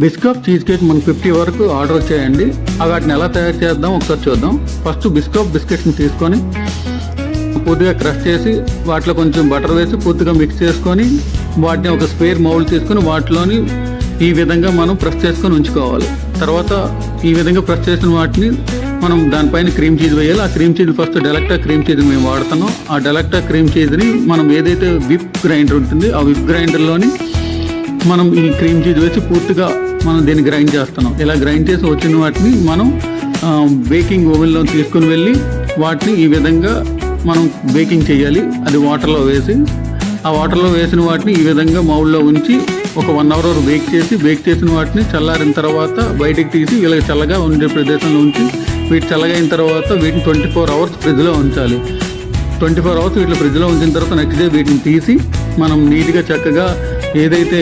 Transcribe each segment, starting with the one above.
Biscoff cheese cake మనకు 50 వరకు order వచ్చాయండి. వాటిని ఎలా తయారు చేద్దాం ఒకసారి చూద్దాం. ఫస్ట్ బిస్కఫ్ బిస్కెట్స్ని తీసుకొని పూర్తిగా క్రష్ చేసి వాటిలో కొంచెం బటర్ వేసి పూర్తిగా మిక్స్ చేసుకొని వాటిని ఒక స్పేర్ మౌల్డ్ తీసుకొని వాటిలోని ఈ విధంగా మనం ప్రెస్ చేసుకొని ఉంచుకోవాలి. తర్వాత ఈ విధంగా ప్రెస్ చేసిన వాటిని మనం దానిపైన క్రీమ్ చీజ్ వేయాలి. ఆ cream cheese first Delecta cream cheese మేము వాడుతున్నాం. ఆ డెలక్టా క్రీమ్ చీజ్ని మనం ఏదైతే విప్ గ్రైండర్ ఉంటుంది ఆ విప్ గ్రైండర్లోని మనం ఈ క్రీమ్ చీజ్ వేసి పూర్తిగా మనం దీన్ని గ్రైండ్ చేస్తున్నాం. ఇలా గ్రైండ్ చేసి వచ్చిన వాటిని మనం బేకింగ్ ఓవెన్లో తీసుకుని వెళ్ళి వాటిని ఈ విధంగా మనం బేకింగ్ చేయాలి. అది వాటర్లో వేసి ఆ వాటర్లో వేసిన వాటిని ఈ విధంగా మౌల్డ్లో ఉంచి ఒక 1 అవర్ వరకు బేక్ చేసిన వాటిని చల్లారిన తర్వాత బయటికి తీసి ఇలా చల్లగా ఉండే ప్రదేశంలో ఉంచి వీటి చల్లగా అయిన తర్వాత వీటిని 24 అవర్స్ ఫ్రిడ్జ్లో ఉంచాలి. 24 అవర్స్ వీటిని ఫ్రిడ్జ్లో ఉంచిన తర్వాత నెక్స్ట్ డే వీటిని తీసి మనం నీట్గా చక్కగా ఏదైతే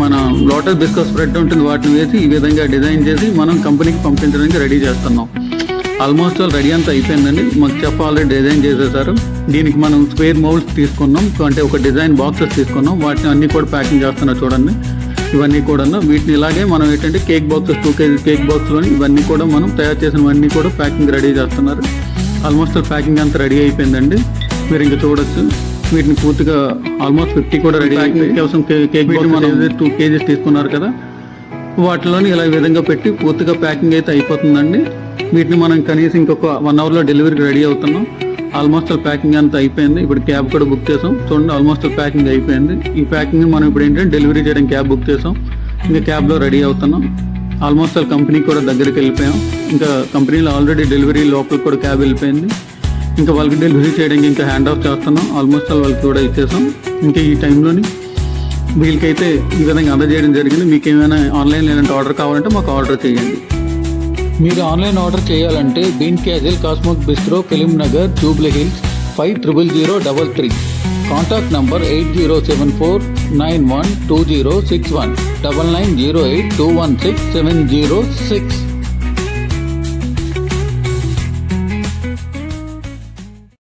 మన లోటస్ బిస్కట్ స్ప్రెడ్ ఉంటుంది వాటిని వేసి ఈ విధంగా డిజైన్ చేసి మనం కంపెనీకి పంపించడానికి రెడీ చేస్తున్నాం. ఆల్మోస్ట్ ఆల్ రెడీ అంతా అయిపోయిందండి. మాకు చెఫ్ ఆల్రెడీ డిజైన్ చేసేసారు. దీనికి మనం స్క్వేర్ మౌల్డ్స్ తీసుకున్నాం, అంటే ఒక డిజైన్ బాక్సెస్ తీసుకున్నాం. వాటిని అన్నీ కూడా ప్యాకింగ్ చేస్తున్నాం చూడండి. ఇవన్నీ కూడా వీటిని ఇలాగే మనం ఏంటంటే కేక్ బాక్సెస్ 2 kg కేక్ బాక్స్లోని ఇవన్నీ కూడా మనం తయారు చేసినవన్నీ కూడా ప్యాకింగ్ రెడీ చేస్తున్నారు. ఆల్మోస్ట్ ఆల్ ప్యాకింగ్ అంతా రెడీ అయిపోయిందండి. మీరు ఇంకా చూడొచ్చు. వీటిని పూర్తిగా ఆల్మోస్ట్ 50 కూడా రెడీ అయిపోయి కోసం కేక్ బాక్స్ మనం 2 kg తీసుకున్నారు కదా వాటిలోని ఇలా ఈ విధంగా పెట్టి పూర్తిగా ప్యాకింగ్ అయితే అయిపోతుందండి. వీటిని మనం కనీసం ఇంకొక 1 అవర్లో డెలివరీకి రెడీ అవుతున్నాం. ఆల్మోస్ట్ ప్యాకింగ్ అంతా అయిపోయింది. ఇప్పుడు క్యాబ్ కూడా బుక్ చేసాం చూడండి. ఆల్మోస్ట్ ప్యాకింగ్ అయిపోయింది. ఈ ప్యాకింగ్ మనం ఇప్పుడు ఏంటంటే డెలివరీ చేయడం క్యాబ్ బుక్ చేసాం. ఇంకా క్యాబ్లో రెడీ అవుతున్నాం. ఆల్మోస్ట్ కంపెనీ కూడా దగ్గరికి వెళ్ళిపోయాం. ఇంకా కంపెనీలో ఆల్రెడీ డెలివరీ లోపలికి కూడా క్యాబ్ వెళ్ళిపోయింది. ఇంకా వాళ్ళకి డెలివరీ చేయడానికి ఇంకా హ్యాండ్ ఆఫ్ చేస్తున్నాం. ఆల్మోస్ట్ వాళ్ళకి కూడా ఇచ్చేసాం. ఇంకా ఈ టైంలోని వీళ్ళకైతే ఈ విధంగా అందజేయడం జరిగింది. మీకు ఏమైనా ఆన్లైన్లో ఏమైనా ఆర్డర్ కావాలంటే మాకు ఆర్డర్ చేయండి. మీరు ఆన్లైన్ ఆర్డర్ చేయాలంటే Bean Castle Cosmoc Bistro Film Nagar Jubilee Hills 500033. Contact number 8074912061 9908216706.